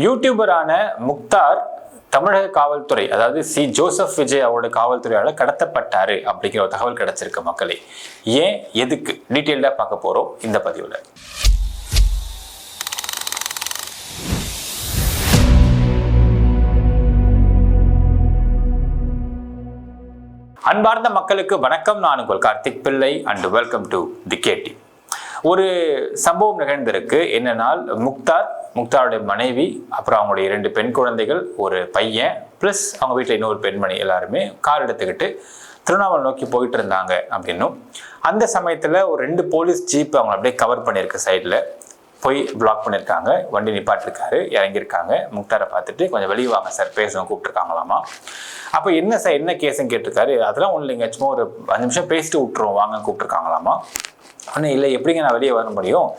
யூடியூபரான முக்தார் தமிழக காவல்துறை, அதாவது சி ஜோசப் விஜய் அவரோட காவல்துறையால கடத்தப்பட்டாரு அப்படிங்கிற ஒரு தகவல் கிடைச்சிருக்கு மக்களே. ஏன், எதுக்கு, டீட்டெயில்டா பார்க்க போறோம் இந்த பதிவுல. அன்பார்ந்த மக்களுக்கு வணக்கம். நான் உங்கள் கார்த்திக் பிள்ளை அண்ட் வெல்கம் டு தி கேடி. ஒரு சம்பவம் நிகழ்ந்திருக்கு. என்னன்னால், முக்தாருடைய மனைவி, அப்புறம் அவங்களுடைய 2 பெண் குழந்தைகள், ஒரு பையன், ப்ளஸ் அவங்க வீட்டில் இன்னொரு பெண்மணி, எல்லாருமே கார் எடுத்துக்கிட்டு திருவண்ணாமலை நோக்கி போயிட்டு இருந்தாங்க அப்படின்னும், அந்த சமயத்தில் ஒரு 2 போலீஸ் ஜீப் அவங்க அப்படியே கவர் பண்ணியிருக்கு, சைடில் போய் பிளாக் பண்ணியிருக்காங்க. வண்டி நிப்பாட்டிருக்காரு, இறங்கியிருக்காங்க. முக்தாரை பார்த்துட்டு கொஞ்சம் வெளியே வாங்க சார், பேசணும் கூப்பிட்டுருக்காங்களாமா. அப்போ என்ன சார், என்ன கேஸுன்னு கேட்டிருக்காரு. அதெல்லாம் ஒன்றும் இல்லைங்க, சும்மா ஒரு 5 நிமிஷம் பேசிட்டு விட்டுருவோம் வாங்க கூப்பிட்டுருக்காங்களாமா. ஆனால் இல்லை, எப்படிங்க நான் வெளியே வர முடியும்,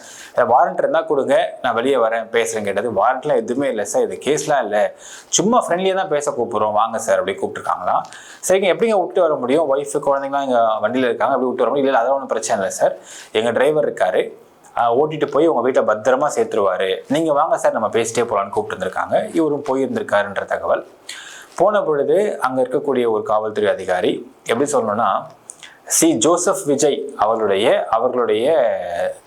வாரண்ட் இருந்தால் கொடுங்க, நான் வெளியே வரேன் பேசுகிறேன் கேட்டது. வாரண்ட்லாம் எதுவுமே இல்லை சார், இது கேஸ்லாம் இல்லை, சும்மா ஃப்ரெண்ட்லியாக தான் பேச கூப்பிட்றோம் வாங்க சார் அப்படி கூப்பிட்டுருக்காங்களாம். சரிங்க, எப்படிங்க விட்டு வர முடியும், ஒய்ஃபு குழந்தைங்களாம் எங்கள் வண்டியில் இருக்காங்க, அப்படி விட்டு வர முடியும். இல்லை அதெல்லாம் ஒன்றும் பிரச்சனை இல்லை சார், எங்கள் டிரைவர் இருக்காரு, ஓட்டிட்டு போய் உங்கள் வீட்டை பத்திரமா சேர்த்துருவாரு, நீங்கள் வாங்க சார் நம்ம பேசிட்டே போகலான்னு கூப்பிட்டு இருந்திருக்காங்க. இவரும் போயிருந்திருக்காருன்ற தகவல். போன பொழுது அங்கே இருக்கக்கூடிய ஒரு காவல்துறை அதிகாரி, எப்படி சொல்லணும்னா, சி ஜோசப் விஜய் அவர்களுடைய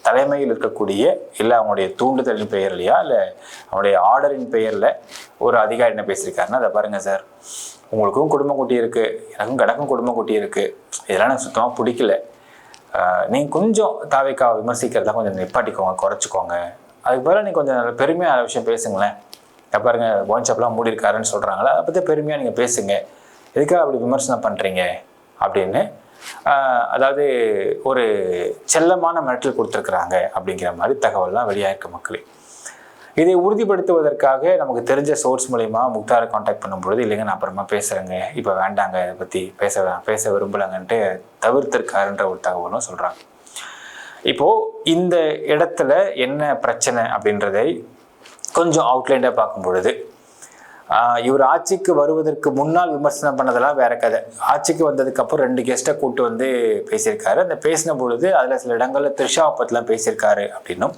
தலைமையில் இருக்கக்கூடிய, இல்லை அவங்களுடைய தூண்டுதலின் பெயர்லையா, இல்லை அவங்களுடைய ஆர்டரின் பெயரில் ஒரு அதிகாரி என்ன பேசியிருக்காருன்னா, அதை பாருங்கள் சார், உங்களுக்கும் குடும்ப குட்டி இருக்குது, எனக்கும் குடும்ப குட்டி இருக்குது, இதெல்லாம் எனக்கு சுத்தமாக பிடிக்கல, நீங்கள் கொஞ்சம் தாவேக்காவை விமர்சிக்கிறதா கொஞ்சம் நிப்பாட்டிக்கோங்க, குறைச்சிக்கோங்க, அதுக்கு பதிலாக நீங்கள் கொஞ்சம் பெருமையான விஷயம் பேசுங்களேன். பாருங்க ஒயின் ஷாப்லாம் மூடி இருக்காருன்னு சொல்கிறாங்களா, அதை பற்றி பெருமையாக நீங்கள் பேசுங்க, எதுக்காக அப்படி விமர்சனம் பண்ணுறீங்க அப்படின்னு, அதாவது ஒரு செல்லமான மிரட்டல் கொடுத்துருக்குறாங்க அப்படிங்கிற மாதிரி தகவல்லாம் வெளியாயிருக்கு மக்களே. இதை உறுதிப்படுத்துவதற்காக நமக்கு தெரிஞ்ச சோர்ஸ் மூலயமா முக்தாரை காண்டாக்ட் பண்ணும்பொழுது, இல்லைங்க நான் அப்புறமா பேசுகிறேங்க, இப்போ வேண்டாங்க, இதை பற்றி பேச விரும்பலைங்கன்ட்டு தவிர்த்திருக்காருன்ற ஒரு தகவலும் சொல்கிறாங்க. இப்போது இந்த இடத்துல என்ன பிரச்சனை அப்படின்றதை கொஞ்சம் அவுட்லைண்டாக பார்க்கும் பொழுது, இவர் ஆட்சிக்கு வருவதற்கு முன்னால் விமர்சனம் பண்ணதெல்லாம் வேற கதை. ஆட்சிக்கு வந்ததுக்கப்புறம் 2 கெஸ்ட்டை கூப்பிட்டு வந்து பேசியிருக்காரு. அந்த பேசின பொழுது அதில் சில இடங்களில் த்ரிஷாவை பற்றிலாம் பேசியிருக்காரு அப்படின்னும்,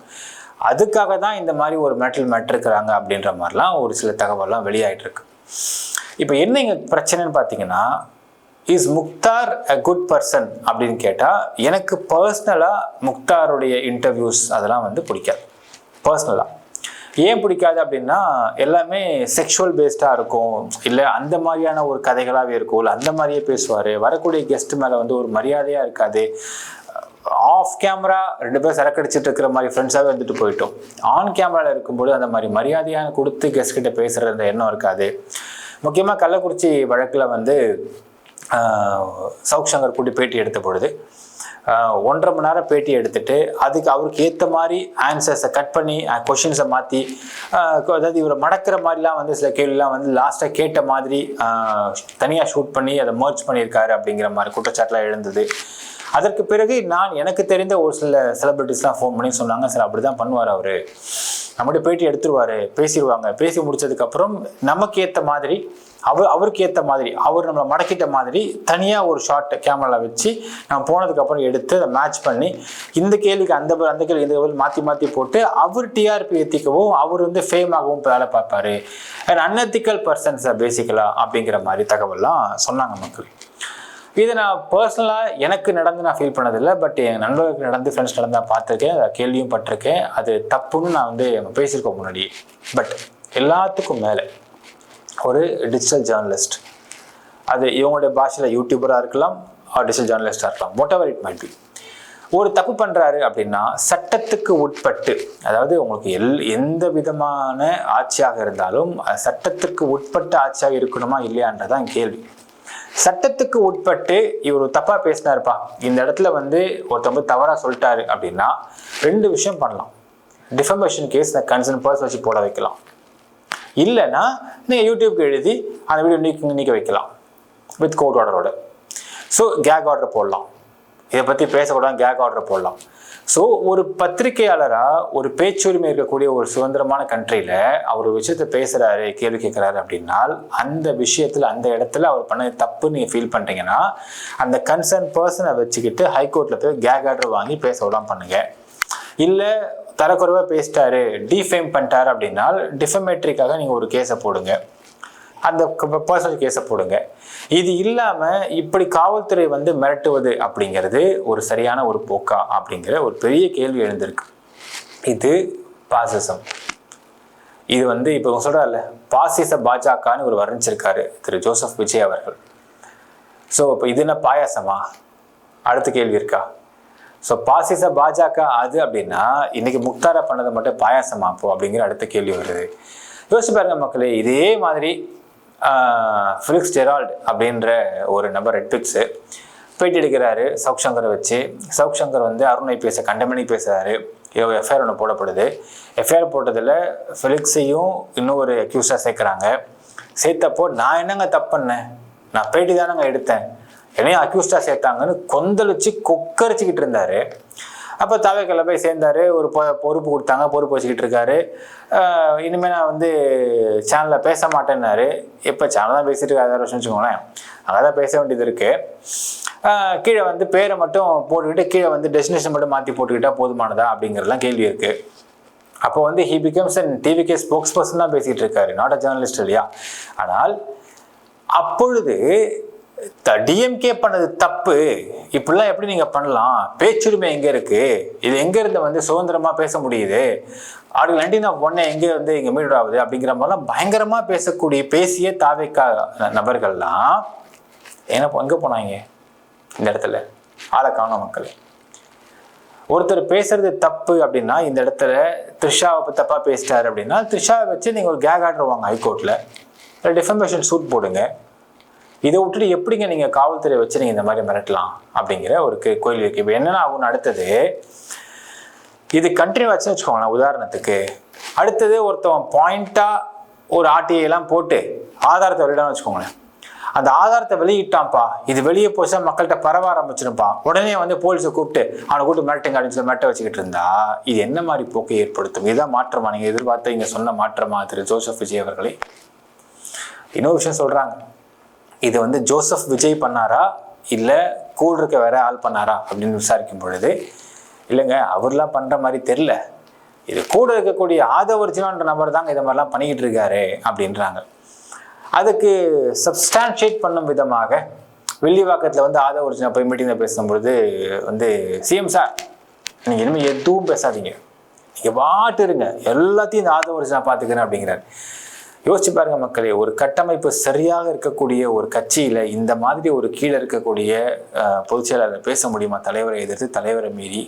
அதுக்காக தான் இந்த மாதிரி ஒரு மேட்டிருக்கிறாங்க அப்படின்ற மாதிரிலாம் ஒரு சில தகவல்லாம் வெளியாகிட்டு இருக்கு. இப்போ என்ன இங்கே பிரச்சனைன்னு பார்த்தீங்கன்னா, is Mukhtar a good person அப்படின்னு கேட்டால், எனக்கு பர்சனலாக முக்தாருடைய இன்டர்வியூஸ் அதெல்லாம் வந்து பிடிக்காது. பர்சனலாக ஏன் பிடிக்காது அப்படின்னா, எல்லாமே செக்ஷுவல் பேஸ்டாக இருக்கும், இல்லை அந்த மாதிரியான ஒரு கதைகளாகவே இருக்கும், இல்லை அந்த மாதிரியே பேசுவார், வரக்கூடிய கெஸ்ட் மேலே வந்து ஒரு மரியாதையாக இருக்காது. ஆஃப் கேமரா 2 பேர் சரக்கடிச்சிட்டு இருக்கிற மாதிரி ஃப்ரெண்ட்ஸாகவே வந்துட்டு போயிட்டோம். ஆன் கேமராவில் இருக்கும்போது அந்த மாதிரி மரியாதையாக கொடுத்து கெஸ்ட் கிட்ட பேசுகிற அந்த எண்ணம் இருக்காது. முக்கியமாக கள்ளக்குறிச்சி வழக்கில் வந்து சவுக் சங்கர் கூட்டி பேட்டி எடுத்த பொழுது 1.5 மணி நேரம் பேட்டி எடுத்துட்டு, அதுக்கு அவருக்கு ஏற்ற மாதிரி ஆன்சர்ஸை கட் பண்ணி கொஷின்ஸை மாற்றி, அதாவது இவரை மடக்கிற மாதிரிலாம் வந்து சில கேள்விலாம் வந்து லாஸ்ட்டாக கேட்ட மாதிரி தனியாக ஷூட் பண்ணி அதை மர்ச் பண்ணியிருக்காரு அப்படிங்கிற மாதிரி குற்றச்சாட்டுலாம் எழுந்தது. அதற்கு பிறகு எனக்கு தெரிந்த ஒரு சில செலிபிரிட்டிஸ்லாம் ஃபோன் பண்ணி சொன்னாங்க, சார் அப்படி தான் பண்ணுவார் அவர், நம்மகிட்ட பேட்டி எடுத்துருவார், பேசிடுவாங்க, பேசி முடிச்சதுக்கப்புறம் நமக்கு ஏற்ற மாதிரி அவருக்கு ஏற்ற மாதிரி, அவர் நம்மளை மடக்கிட்ட மாதிரி தனியாக ஒரு ஷார்ட் கேமராவில் வச்சு நம்ம போனதுக்கப்புறம் எடுத்து அதை மேட்ச் பண்ணி, இந்த கேள்விக்கு அந்த கேள்வி இந்த கேள்வி மாற்றி போட்டு அவர் டிஆர்பி ஏற்றிக்கவும், அவர் வந்து ஃபேம் ஆகவும் வேலை பார்ப்பாரு, அண்ட் அன்எத்திக்கல் பர்சன்ஸ் பேசிக்கலாக அப்படிங்கிற மாதிரி தகவல்லாம் சொன்னாங்க மக்கள். இதை நான் பர்சனலாக எனக்கு நடந்து நான் ஃபீல் பண்ணதில்லை, பட் என் நண்பர்களுக்கு நடந்து, ஃப்ரெண்ட்ஸ் நடந்து நான் பார்த்துருக்கேன், அதை கேள்வியும் பட்டிருக்கேன். அது தப்புன்னு நான் வந்து பேசியிருக்கோம் முன்னாடி. பட் எல்லாத்துக்கும் மேலே ஒரு டிஜிட்டல் ஜேர்னலிஸ்ட், அது இவங்களுடைய பாஷையில் யூடியூபராக இருக்கலாம், டிஜிட்டல் ஜேர்னலிஸ்டாக இருக்கலாம், what ever it might be, ஒரு தப்பு பண்ணுறாரு அப்படின்னா சட்டத்துக்கு உட்பட்டு, அதாவது உங்களுக்கு எந்த விதமான ஆட்சியாக இருந்தாலும் சட்டத்துக்கு உட்பட்ட ஆட்சியாக இருக்கணுமா இல்லையான்றதான் கேள்வி. சட்டத்துக்கு உட்பட்டு இவர் தப்பாக பேசினாருப்பா, இந்த இடத்துல வந்து ஒருத்தவங்க தவறாக சொல்லிட்டாரு அப்படின்னா 2 விஷயம் பண்ணலாம். டிஃபமேஷன் கேஸ் கன்சர்ன் பர்சன் வச்சு போட வைக்கலாம், இல்லைன்னா நீங்கள் யூடியூப்க்கு எழுதி அந்த வீடியோ நீக்க வைக்கலாம் வித் கோர்ட் ஆர்டரோட. ஸோ கேக் ஆர்டர் போடலாம், இதை பற்றி பேசக்கூடாது, கேக் ஆர்டர் போடலாம். ஸோ ஒரு பத்திரிகையாளராக, ஒரு பேச்சுரிமை இருக்கக்கூடிய ஒரு சுதந்திரமான கண்ட்ரியில் அவர் ஒரு விஷயத்தை பேசுகிறாரு, கேள்வி கேட்குறாரு அப்படின்னால், அந்த விஷயத்தில் அந்த இடத்துல அவர் பண்ண தப்பு நீங்கள் ஃபீல் பண்ணுறீங்கன்னா, அந்த கன்சர்ன் பர்சனை வச்சுக்கிட்டு ஹைகோர்ட்டில் போய் கேக் ஆர்டர் வாங்கி பேச விடாமல் பண்ணுங்கள். இல்லை தரக்குறைவாக பேசிட்டாரு, டிஃபேம் பண்ணிட்டாரு அப்படின்னா டிஃபமேட்ரிக்காக நீங்கள் ஒரு கேஸை போடுங்க, அந்த பர்சனல் கேஸை போடுங்க. இது இல்லாமல் இப்படி காவல்துறை வந்து மிரட்டுவது அப்படிங்கிறது ஒரு சரியான ஒரு போக்கா அப்படிங்கிற ஒரு பெரிய கேள்வி எழுந்திருக்கு. இது பாசிசம். இது வந்து இப்போ சொல்கிறார்ல, பாசிச பாஜகன்னு ஒரு வர்ணிச்சிருக்காரு திரு ஜோசப் விஜய் அவர்கள். ஸோ இப்போ இது என்ன பாயாசமா? அடுத்த கேள்வி இருக்கா? ஸோ பாசிச பாஜக அது அப்படின்னா இன்னைக்கு முக்தாரா பண்ணதை மட்டும் பாயாசமா அப்போ அப்படிங்கிற அடுத்த கேள்வி வருது. யோசிச்சு பாருங்க மக்களே. இதே மாதிரி ஃபிலிக்ஸ் ஜெரால்டு அப்படின்ற ஒரு நபர் நெட்ஃப்ளிக்ஸு பேட்டி எடுக்கிறாரு சவுக் சங்கரை வச்சு. சவுக் சங்கர் வந்து அருணை கண்டமணி பேசுகிறாரு. எஃப்ஐஆர் ஒன்று போடப்படுது. எஃப்ஐஆர் போட்டதில் ஃபிலிக்ஸையும் இன்னும் ஒரு அக்யூஸாக சேர்க்குறாங்க. சேர்த்தப்போ நான் என்னங்க தப்பு பண்ணேன், நான் பேட்டி தானங்க எடுத்தேன், என்னையும் அக்யூஸ்டாக சேர்த்தாங்கன்னு கொந்தளிச்சு கொக்கரிச்சிக்கிட்டு இருந்தார். அப்போ தாவேக்கால போய் சேர்ந்தார். ஒரு பொறுப்பு கொடுத்தாங்க, பொறுப்பு வச்சுக்கிட்டு இருக்காரு. இனிமேல் நான் வந்து சேனலில் பேச மாட்டேன்னாரு. இப்போ சேனல் தான் பேசிட்டு இருக்காரு, 6 வருஷம் வச்சுக்கோங்களேன். அங்கே தான் பேச வேண்டியது இருக்குது. கீழே வந்து பேரை மட்டும் போட்டுக்கிட்டு கீழே வந்து டெஸ்டினேஷன் மட்டும் மாற்றி போட்டுக்கிட்டால் போதுமானதா அப்படிங்கிறதுலாம் கேள்வி இருக்குது. அப்போ வந்து he becomes and TVK spokes person தான் பேசிகிட்டு இருக்காரு, நாட் அ ஜேர்னலிஸ்ட் இல்லையா? ஆனால் அப்பொழுது டிஎம்கே பண்ணது தப்பு, இப்படிலாம் எப்படி நீங்கள் பண்ணலாம், பேச்சுரிமை எங்கே இருக்குது, இது எங்கேருந்து வந்து சுதந்திரமாக பேச முடியுது, ஆர்டிகல் 19 எங்கே வந்து இங்கே மீட் ஆகுது அப்படிங்கிற மாதிரிலாம் பயங்கரமாக பேசிய தாவேக்கா நபர்கள்லாம் எங்கே போனாங்க? இந்த இடத்துல ஆளை காணோம் மக்கள். ஒருத்தர் பேசுறது தப்பு அப்படின்னா, இந்த இடத்துல த்ரிஷாவை தப்பாக பேசிட்டாரு அப்படின்னா த்ரிஷாவை வச்சு நீங்கள் ஒரு கேக் ஆர்டர் வாங்க ஹைகோர்ட்டில், டிஃபமேஷன் சூட் போடுங்க. இதை விட்டுட்டு எப்படிங்க நீங்கள் காவல்துறையை வச்சு நீங்கள் இந்த மாதிரி மிரட்டலாம் அப்படிங்கிற ஒரு கேள்வி இருக்குது. இப்போ என்னென்னா ஆகும்னு அடுத்தது இது கண்டினியூ ஆச்சுன்னு வச்சுக்கோங்களேன். உதாரணத்துக்கு அடுத்தது ஒருத்தவன் பாயிண்ட்டாக ஒரு ஆர்டிஐலாம் போட்டு ஆதாரத்தை வெளியிடான்னு வச்சுக்கோங்களேன். அந்த ஆதாரத்தை வெளியிட்டான்ப்பா, இது வெளியே போச்சா மக்கள்கிட்ட பரவ ஆரம்பிச்சிருப்பா, உடனே வந்து போலீஸை கூப்பிட்டு அவனை கூப்பிட்டு மிரட்டுங்க அப்படின்னு சொல்லி மிரட்ட வச்சுக்கிட்டு இருந்தா இது என்ன மாதிரி போக்கை ஏற்படுத்தும்? இதுதான் மாற்றமா? நீங்கள் எதிர்பார்த்த இங்கே சொன்ன மாற்றமா திரு ஜோசப் விஜய் அவர்களே? இன்னொரு விஷயம் சொல்கிறாங்க, இது வந்து ஜோசப் விஜய் பண்ணாரா இல்லை கூட இருக்க வேற ஆள் பண்ணாரா அப்படின்னு விசாரிக்கும் பொழுது, இல்லைங்க அவர்லாம் பண்ணுற மாதிரி தெரில, இது கூட இருக்கக்கூடிய ஆதவர்ஜினான்ற நபர் தாங்க இதை மாதிரிலாம் பண்ணிக்கிட்டு இருக்காரு அப்படின்றாங்க. அதுக்கு சப்ஸ்டான்ஷியேட் பண்ணும் விதமாக வெள்ளிவாக்கத்தில் வந்து ஆதவர்ஜினா போய் மீட்டிங்கில் பேசும்பொழுது வந்து, சிஎம் சார் நீங்கள் இனிமேல் எதுவும் பேசாதீங்க, நீங்கள் பாட்டு இருங்க, எல்லாத்தையும் இந்த ஆதவர்ஜினா பார்த்துக்கிறேன் அப்படிங்கிறார். யோசிச்சு பாருங்க மக்களே, ஒரு கட்டமைப்பு சரியாக இருக்கக்கூடிய ஒரு கட்சியில் இந்த மாதிரி ஒரு கீழே இருக்கக்கூடிய பொதுச் செயலாளர் பேச முடியுமா? தலைவரை எதிர்த்து, தலைவரை மீறி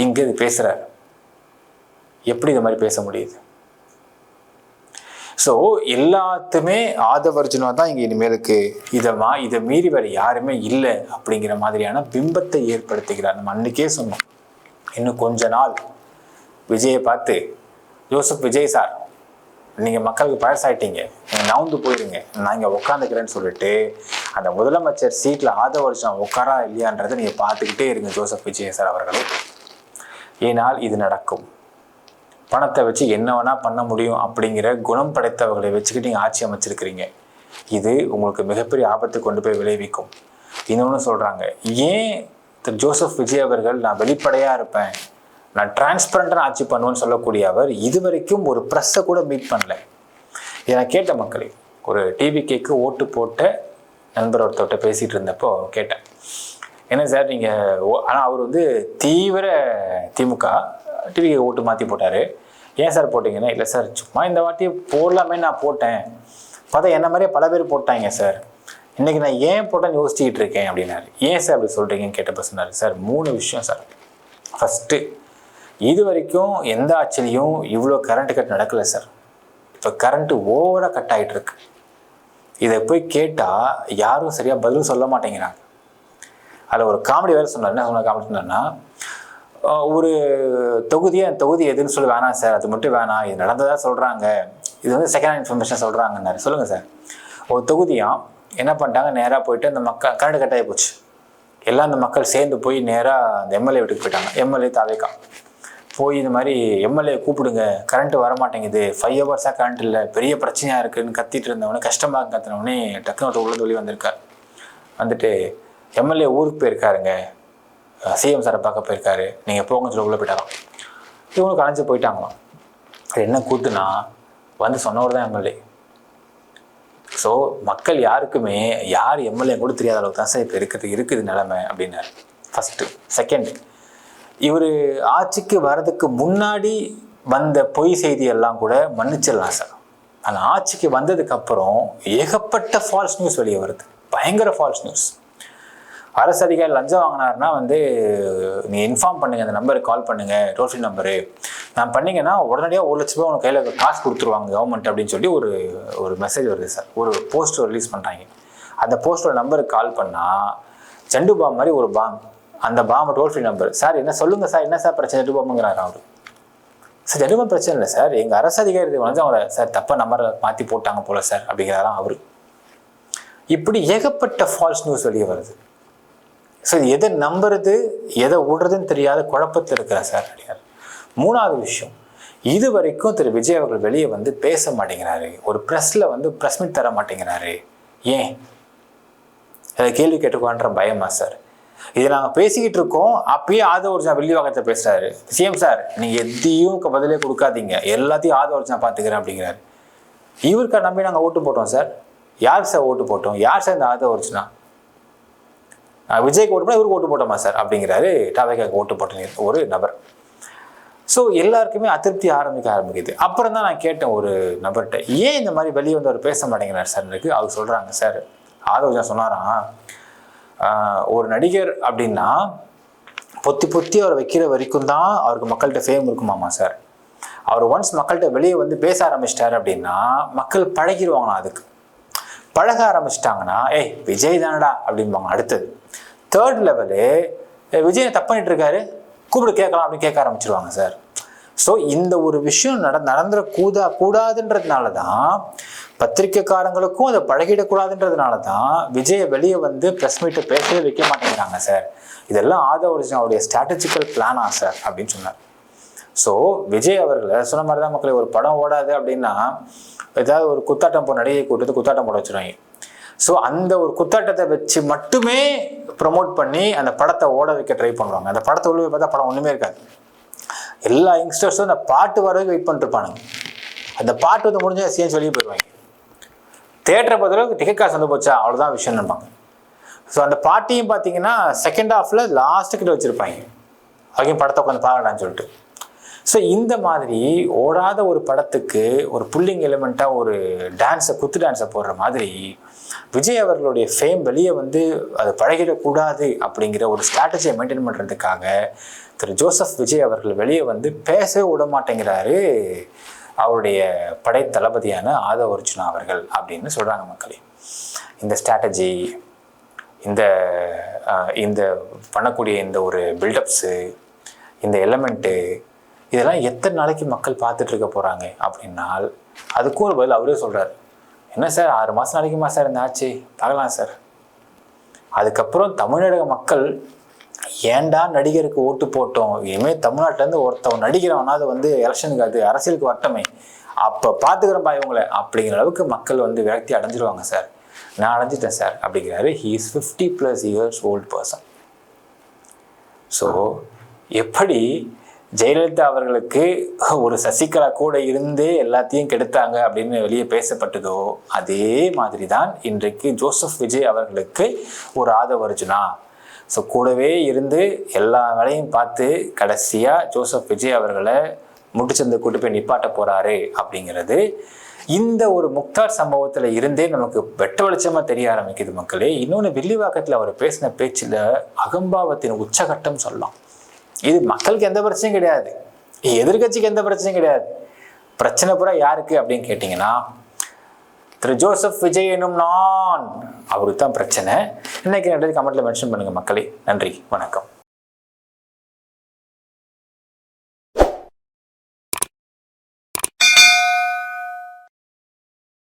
இங்கே இது பேசுகிறார். எப்படி இது மாதிரி பேச முடியுது? ஸோ எல்லாத்துமே ஆதவர்ஜுனா தான் இங்கே இனிமேலுக்கு இதை மீறி வேறு யாருமே இல்லை அப்படிங்கிற மாதிரியான பிம்பத்தை ஏற்படுத்துகிறார். நம்ம அன்றைக்கே சொன்னோம், இன்னும் கொஞ்ச நாள் விஜயை பார்த்து, ஜோசப் விஜய் சார் நீங்கள் மக்களுக்கு பழசாயிட்டீங்க, நீங்கள் நவுந்து போயிருங்க, நான் இங்கே உட்காந்துக்கிறேன்னு சொல்லிட்டு அந்த முதலமைச்சர் சீட்டில் ஆதவர்ஜுனா உட்காரா இல்லையான்றதை நீங்கள் பார்த்துக்கிட்டே இருங்க ஜோசப் விஜய் சார் அவர்களே. ஏனால் இது நடக்கும். பணத்தை வச்சு என்ன வேணால் பண்ண முடியும் அப்படிங்கிற குணம் படைத்தவர்களை வச்சுக்கிட்டு நீங்கள் ஆட்சி அமைச்சிருக்கிறீங்க. இது உங்களுக்கு மிகப்பெரிய ஆபத்து கொண்டு போய் விளைவிக்கும். இன்னொன்று சொல்கிறாங்க, ஏன் ஜோசப் விஜய் அவர்கள் நான் வெளிப்படையாக இருப்பேன், நான் டிரான்ஸ்பரண்டாக ஆட்சி பண்ணுவேன்னு சொல்லக்கூடிய அவர் இதுவரைக்கும் ஒரு ப்ரெஸ்ஸை கூட மீட் பண்ணல. இதை நான் கேட்ட மக்களே, ஒரு டிவிகேக்கு ஓட்டு போட்ட நண்பர் ஒருத்தர்கிட்ட பேசிகிட்டு இருந்தப்போ கேட்டேன், என்ன சார் நீங்கள், ஆனால் அவர் வந்து தீவிர திமுக, டிவிக்கு ஓட்டு மாற்றி போட்டார், ஏன் சார் போட்டிங்கன்னா, இல்லை சார் சும்மா இந்த வாட்டி போடலாமே நான் போட்டேன், பார்த்தா என்ன மாதிரியே பல பேர் போட்டாங்க சார், இன்றைக்கி நான் ஏன் போட்டேன்னு யோசிச்சுக்கிட்டு இருக்கேன் அப்படின்னாரு. ஏன் சார் அப்படி சொல்கிறீங்கன்னு கேட்டப்போ சொன்னார், சார் 3 விஷயம் சார். ஃபஸ்ட்டு, இது வரைக்கும் எந்த ஆட்சிலையும் இவ்வளோ கரண்ட் கட் நடக்கலை சார், இப்போ கரண்ட்டு ஓவராக கட் ஆகிட்டு இருக்கு. இதை போய் கேட்டால் யாரும் சரியாக பதிலும் சொல்ல மாட்டேங்கிறாங்க. அதில் ஒரு காமெடி வேறு சொன்னார். என்ன சொன்ன காமெடி சொன்னார்னா, ஒரு தொகுதியை அந்த தொகுதி எதுன்னு சொல்லி வேணாம் சார், அது மட்டும் வேணாம், இது நடந்ததாக சொல்கிறாங்க, இது வந்து செகண்ட் ஹேண்ட் இன்ஃபர்மேஷன் சொல்கிறாங்கன்னாரு. சொல்லுங்கள் சார், ஒரு தொகுதியாக என்ன பண்ணிட்டாங்க, நேராக போயிட்டு அந்த மக்கள் கரண்ட் கட்டாகி போச்சு, எல்லாம் அந்த மக்கள் சேர்ந்து போய் நேராக அந்த எம்எல்ஏ வீட்டுக்கு போயிட்டாங்க. எம்எல்ஏ தாவேக்கா போய் இந்த மாதிரி எம்எல்ஏ கூப்பிடுங்க, கரண்ட்டு வரமாட்டேங்குது, 5 ஹவர்ஸாக கரண்ட் இல்லை, பெரிய பிரச்சனையாக இருக்குதுன்னு கத்திட்டு இருந்தவொடனே, கஷ்டமாக கத்தினவுடனே டக்குனு ஒரு உள்ளது வெளியே வந்திருக்கார். வந்துட்டு எம்எல்ஏ ஊருக்கு போயிருக்காருங்க, சிஎம் சாரை பார்க்க போயிருக்காரு, நீங்கள் போங்கன்னு சொல்லி உள்ளே போயிட்டாராம். இவங்களுக்கு கலைஞ்சு போயிட்டாங்களாம். அது என்ன கூத்துனா வந்து சொன்னவர் தான் எம்எல்ஏ. ஸோ மக்கள் யாருக்குமே யார் எம்எல்ஏ கூட தெரியாத அளவுக்கு தான் சார் இப்போ இருக்குது நிலைமை அப்படின்னாரு. ஃபஸ்ட்டு. செகண்ட், இவர் ஆட்சிக்கு வர்றதுக்கு முன்னாடி வந்த பொய் செய்தியெல்லாம் கூட மன்னிச்சிடலாம் சார். ஆனால் ஆட்சிக்கு வந்ததுக்கப்புறம் ஏகப்பட்ட ஃபால்ஸ் நியூஸ் வெளியே வருது, பயங்கர ஃபால்ஸ் நியூஸ். அரசு அதிகாரி லஞ்சம் வாங்கினாருன்னா வந்து நீங்கள் இன்ஃபார்ம் பண்ணுங்கள், அந்த நம்பருக்கு கால் பண்ணுங்கள், டோல் ஃப்ரீ நம்பரு, நான் பண்ணிங்கன்னா உடனடியாக 1 லட்ச ரூபா உங்கள் கையில் காசு கொடுத்துருவாங்க கவர்மெண்ட் அப்படின்னு சொல்லி ஒரு மெசேஜ் வருது சார். ஒரு போஸ்டர் ரிலீஸ் பண்ணுறாங்க. அந்த போஸ்டரோட நம்பருக்கு கால் பண்ணால் ஜண்டு பாம் மாதிரி ஒரு பாம், அந்த balm toll free number. Sir என்ன சொல்லுங்கள் சார், என்ன சார் பிரச்சனை, ஜண்டு பாம்புங்கிறாரு அவர். சார் ஜண்டு பாம் பிரச்சனை இல்லை சார், எங்கள் அரசு அதிகாரி வந்து அவரை சார் தப்பாக நம்பரை மாற்றி போட்டாங்க போல சார் அப்படிங்கிறாராம் அவர். இப்படி ஏகப்பட்ட ஃபால்ஸ் நியூஸ் வெளியே வருது. ஸோ எதை நம்புறது எதை விடுறதுன்னு தெரியாத குழப்பத்தில் இருக்கிற சார் அப்படிங்கிறார். 3வது விஷயம், இது வரைக்கும் திரு விஜய் அவர்கள் வெளியே வந்து பேச மாட்டேங்கிறாரு, ஒரு ப்ரெஸ்ல வந்து ப்ரெஸ் மீட் தர மாட்டேங்கிறாரு. ஏன் அதை கேள்வி கேட்டுக்கோன்ற பயமா சார்? இதை நாங்கள் பேசிக்கிட்டு இருக்கோம், அப்பயே ஆதவர்ஜனா வில்லிவாக்கத்தை பேசுறாரு. சிஎம் சார் நீங்கள் எதையும் பதிலே கொடுக்காதீங்க, எல்லாத்தையும் ஆதவர்ஜனா பார்த்துக்கிறேன் அப்படிங்கிறாரு. இவருக்கா நம்பி நாங்கள் ஓட்டு போட்டோம் சார். யாருக்கு சார் ஓட்டு போட்டோம்? யார் சார் இந்த ஆதவர்ஜனா? விஜய்க்கு ஓட்டு போட்டால் இவருக்கு ஓட்டு போட்டோமா சார் அப்படிங்கிறாரு. டாவேக்காக்கு ஓட்டு போட்ட ஒரு நபர். ஸோ எல்லாருக்குமே அதிருப்தி ஆரம்பிக்குது. அப்புறம் தான் நான் கேட்டேன் ஒரு நபர்கிட்ட, ஏன் இந்த மாதிரி வெளியே வந்து அவர் பேச மாட்டேங்கிறார் சார் இருக்கு. அவர் சொல்கிறாங்க, சார் ஆதவர்ஜனா சொன்னாராம், ஒரு நடிகர் அப்படின்னா பொத்தி அவரை வைக்கிற வரைக்கும் தான் அவருக்கு மக்கள்கிட்ட ஃபேம் இருக்குமாமா சார். அவர் ஒன்ஸ் மக்கள்கிட்ட வெளியே வந்து பேச ஆரம்பிச்சிட்டாரு அப்படின்னா மக்கள் பழகிடுவாங்களாம். அதுக்கு பழக ஆரம்பிச்சிட்டாங்கன்னா ஏய் விஜய் தானடா அப்படிம்பாங்க. அடுத்தது 3rd லெவலு, விஜய் தப்பு பண்ணிட்டு இருக்காரு, கூப்பிட்டு கேட்கலாம் அப்படின்னு கேட்க ஆரம்பிச்சிருவாங்க சார். ஸோ இந்த ஒரு விஷயம் நடந்துட கூடாதுன்றதுனால தான், பத்திரிக்கைக்காரங்களுக்கும் அதை பழகிடக்கூடாதுன்றதுனால தான் விஜயை வெளியே வந்து ப்ரெஸ் மீட்டை பேசவே வைக்க மாட்டேங்கிறாங்க சார். இதெல்லாம் ஆதவர்ஜனாவுடைய ஸ்ட்ராட்டஜிக்கல் பிளானா சார் அப்படின்னு சொன்னார். ஸோ விஜய் அவர்களை சொன்ன மாதிரி தான் மக்களை, ஒரு படம் ஓடாது அப்படின்னா ஏதாவது ஒரு குத்தாட்டம் போன நடிகை கூட்டத்து குத்தாட்டம் போட வச்சுருவாங்க. ஸோ அந்த ஒரு குத்தாட்டத்தை வச்சு மட்டுமே ப்ரமோட் பண்ணி அந்த படத்தை ஓட வைக்க ட்ரை பண்ணுவாங்க. அந்த படத்தை உள்ள பார்த்தா படம் ஒன்றுமே இருக்காது. எல்லா யங்ஸ்டர்ஸும் அந்த பாட்டு வர வெயிட் பண்ணிருப்பானுங்க. அந்த பாட்டு வந்து முடிஞ்ச சேர்ந்து வெளியே போயிடுவாங்க. தேட்டரை பொறுத்தளவுக்கு டிக்கெட் காசு வந்து போச்சா அவ்வளோதான் விஷயம் நினைப்பாங்க. ஸோ அந்த பாட்டையும் பார்த்தீங்கன்னா செகண்ட் ஹாஃபில் லாஸ்ட்டுக்கிட்ட வச்சுருப்பாங்க, அங்கேயும் படத்தை உட்காந்து பார்க்கலான்னு சொல்லிட்டு. ஸோ இந்த மாதிரி ஓடாத ஒரு படத்துக்கு ஒரு புல்லிங் எலிமெண்ட்டாக ஒரு குத்து டான்ஸை போடுற மாதிரி விஜய் அவர்களுடைய ஃபேம் வெளியே வந்து அது பழகிடக்கூடாது அப்படிங்கிற ஒரு ஸ்ட்ராட்டஜியை மெயின்டைன் பண்ணுறதுக்காக திரு ஜோசப் விஜய் அவர்கள் வெளியே வந்து பேசவே விட மாட்டேங்கிறாரு அவருடைய படை தளபதியான ஆதவர்ஜனா அவர்கள் அப்படின்னு சொல்கிறாங்க மக்களே. இந்த ஸ்ட்ராட்டஜி, இந்த பண்ணக்கூடிய இந்த ஒரு பில்டப்ஸு, இந்த எலமெண்ட்டு, இதெல்லாம் எத்தனை நாளைக்கு மக்கள் பார்த்துட்டு இருக்க போகிறாங்க அப்படின்னால் அதுக்கும் ஒரு பதில் அவரே சொல்கிறார். என்ன சார் 6 மாதம் நாளைக்குமா சார் இந்த ஆட்சி, பார்க்கலாம் சார். அதுக்கப்புறம் தமிழக மக்கள் ஏன்டா நடிகருக்கு ஓட்டு போட்டோம், இனிமேல் தமிழ்நாட்டிலேருந்து ஒருத்தவன் நடிக்கிறவனாவது வந்து எலெக்ஷனுக்கு அது அரசியலுக்கு வரட்டமே, அப்போ பார்த்துக்கிறப்பா இவங்களை அப்படிங்கிற அளவுக்கு மக்கள் வந்து விரக்தி அடைஞ்சிருவாங்க சார். நான் அடைஞ்சிட்டேன் சார் அப்படிங்கிறாரு. He is 50+ years old person. So எப்படி ஜெயலலிதா அவர்களுக்கு ஒரு சசிகலா கூட இருந்து எல்லாத்தையும் கெடுத்தாங்க அப்படின்னு வெளியே பேசப்பட்டதோ, அதே மாதிரி தான் இன்றைக்கு ஜோசப் விஜய் அவர்களுக்கு ஒரு ஆதவர்ஜனா. ஸோ கூடவே இருந்து எல்லா வேலையும் பார்த்து கடைசியாக ஜோசப் விஜய் அவர்களை முட்டுச்சந்தை கூட்டு போய் நிப்பாட்ட போகிறாரு அப்படிங்கிறது இந்த ஒரு முக்தார் சம்பவத்தில் இருந்தே நமக்கு வெட்ட வெளிச்சமாக தெரிய ஆரம்பிக்குது மக்களே. இன்னொன்று, வில்லிவாக்கத்தில் அவர் பேசின பேச்சில் அகம்பாவத்தின் உச்சகட்டம் சொல்லலாம். இது மக்களுக்கு எந்த பிரச்சனையும் கிடையாது, எதிர்கட்சிக்கு எந்த பிரச்சனையும் கிடையாது. பிரச்சனை பூரா யாருக்கு அப்படின்னு கேட்டிங்கன்னா திரு ஜோசப் விஜய் எனும் நான், அவருக்கு தான் பிரச்சனை. இன்னைக்கு கமெண்ட்ல மென்ஷன் பண்ணுங்க மக்களே. நன்றி, வணக்கம்.